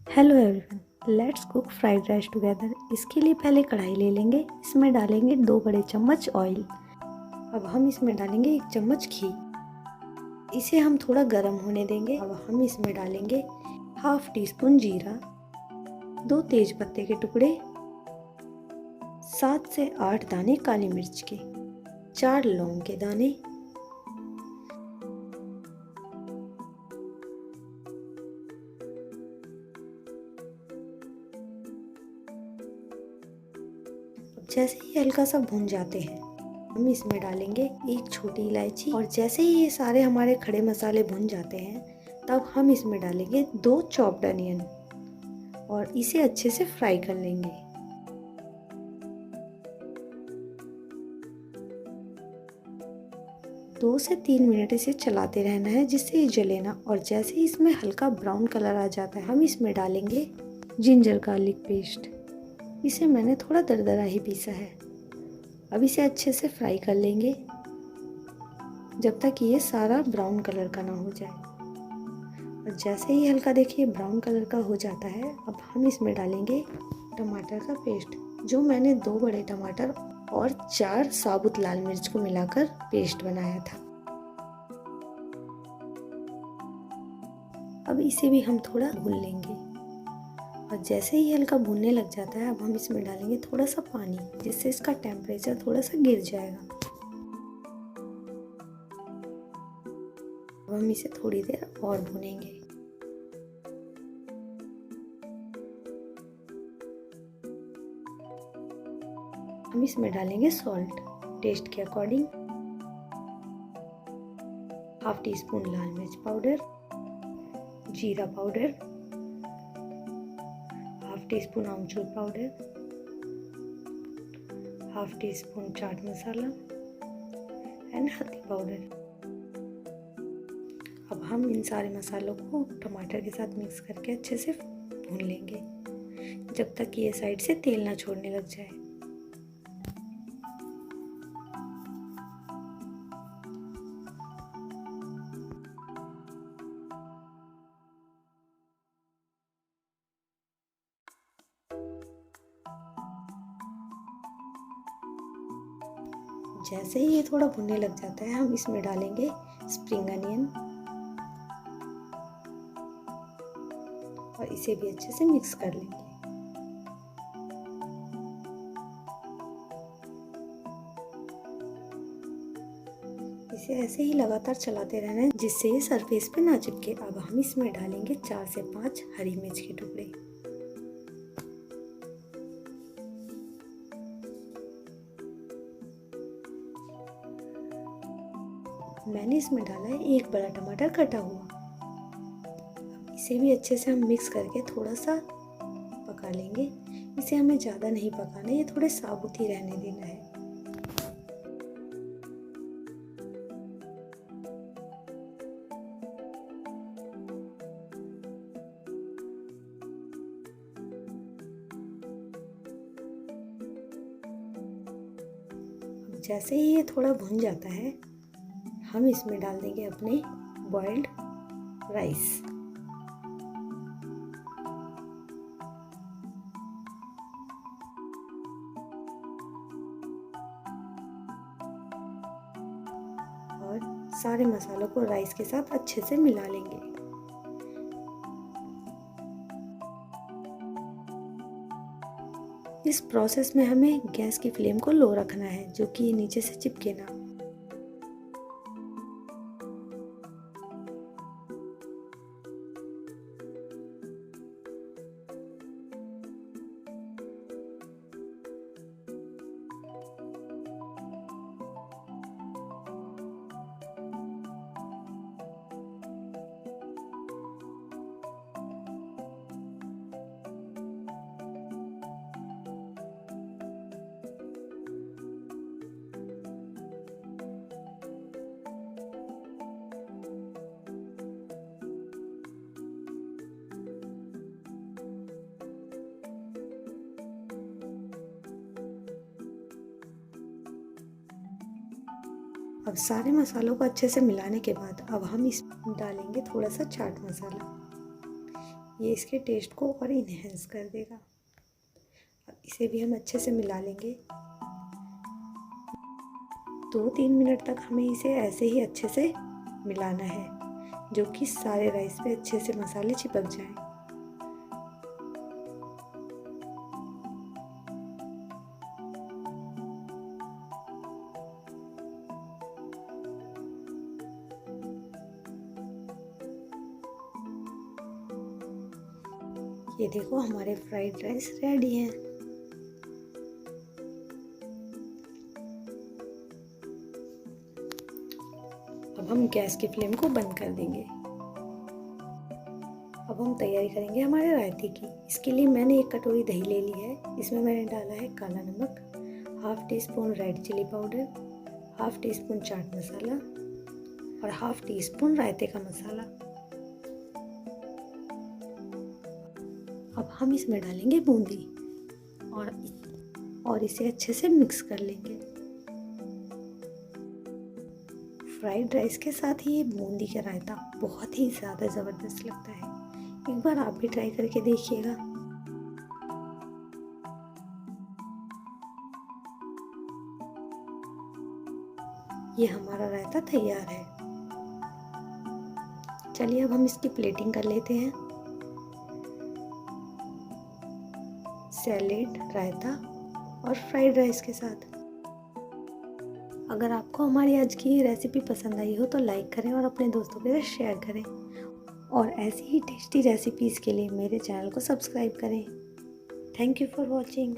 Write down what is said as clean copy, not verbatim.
Hello everyone, let's cook fried rice together. इसके लिए पहले कढ़ाई ले लेंगे। इसमें डालेंगे 2 बड़े चम्मच ऑयल। अब हम इसमें डालेंगे 1 चम्मच घी। इसे हम थोड़ा गर्म होने देंगे। अब हम इसमें डालेंगे हाफ टी स्पून जीरा, 2 तेज पत्ते के टुकड़े, 7 से 8 दाने काली मिर्च के, 4 लौंग के दाने, जैसे ही हल्का सा भुन जाते हैं हम इसमें डालेंगे 1 छोटी इलायची। और जैसे ही ये सारे हमारे खड़े मसाले भुन जाते हैं तब हम इसमें डालेंगे 2 चॉप्ड अनियन और इसे अच्छे से फ्राई कर लेंगे। दो से 3 मिनट इसे चलाते रहना है जिससे ये जले ना। और जैसे ही इसमें हल्का ब्राउन कलर आ जाता है हम इसमें डालेंगे जिंजर गार्लिक पेस्ट। इसे मैंने थोड़ा दरदरा ही पीसा है। अब इसे अच्छे से फ्राई कर लेंगे जब तक ये सारा ब्राउन कलर का ना हो जाए। और जैसे ही हल्का देखिए ब्राउन कलर का हो जाता है अब हम इसमें डालेंगे टमाटर का पेस्ट, जो मैंने 2 बड़े टमाटर और 4 साबुत लाल मिर्च को मिलाकर पेस्ट बनाया था। अब इसे भी हम थोड़ा भून लेंगे। और जैसे ही हल्का भूनने लग जाता है अब हम इसमें डालेंगे थोड़ा सा पानी, जिससे इसका टेम्परेचर थोड़ा सा गिर जाएगा। अब हम इसे थोड़ी देर और भूनेंगे। हम इसमें डालेंगे सॉल्ट टेस्ट के अकॉर्डिंग, हाफ टी स्पून लाल मिर्च पाउडर, जीरा powder, half tea spoon amchur powder, half tea spoon chaat masala and हल्दी पाउडर। अब हम इन सारे मसालों को टमाटर के साथ मिक्स करके अच्छे से भून लेंगे जब तक ये साइड से तेल ना छोड़ने लग जाए। जैसे ही ये थोड़ा भुनने लग जाता है हम इसमें डालेंगे स्प्रिंग अनियन और इसे भी अच्छे से मिक्स कर लेंगे। इसे ऐसे ही लगातार चलाते रहना है जिससे ये सरफेस पे ना चिपके। अब हम इसमें डालेंगे 4 से 5 हरी मिर्च के टुकड़े। मैंने इसमें डाला है 1 बड़ा टमाटर कटा हुआ। इसे भी अच्छे से हम मिक्स करके थोड़ा सा पका लेंगे। इसे हमें ज़्यादा नहीं पकाना, ये थोड़े साबुत ही रहने देना है। जैसे ही ये थोड़ा भुन जाता है हम इसमें डाल देंगे अपने बॉइल्ड राइस। और सारे मसालों को राइस के साथ अच्छे से मिला लेंगे। इस प्रोसेस में हमें गैस की फ्लेम को लो रखना है जो कि नीचे से चिपके ना। अब सारे मसालों को अच्छे से मिलाने के बाद अब हम इस डालेंगे थोड़ा सा चाट मसाला। ये इसके टेस्ट को और इन्हेंस कर देगा। अब इसे भी हम अच्छे से मिला लेंगे। 2-3 मिनट तक हमें इसे ऐसे ही अच्छे से मिलाना है, जो कि सारे राइस पे अच्छे से मसाले चिपक जाएं। ये देखो हमारे फ्राइड राइस रेडी हैं। अब हम गैस की फ्लेम को बंद कर देंगे। अब हम तैयारी करेंगे हमारे रायते की। इसके लिए मैंने 1 कटोरी दही ले ली है। इसमें मैंने डाला है काला नमक, 1/2 teaspoon red chilli powder, 1/2 teaspoon chaat masala और 1/2 टीस्पून रायते का मसाला। अब हम इसमें डालेंगे बूंदी और इसे अच्छे से मिक्स कर लेंगे। फ्राइड राइस के साथ ये बूंदी का रायता बहुत ही ज़्यादा ज़बरदस्त लगता है। एक बार आप भी ट्राई करके देखिएगा। ये हमारा रायता तैयार है। चलिए अब हम इसकी प्लेटिंग कर लेते हैं। सैलेड, रायता और फ्राइड राइस के साथ। अगर आपको हमारी आज की रेसिपी पसंद आई हो तो लाइक करें और अपने दोस्तों के साथ शेयर करें। और ऐसी ही टेस्टी रेसिपीज़ के लिए मेरे चैनल को सब्सक्राइब करें। Thank you for watching.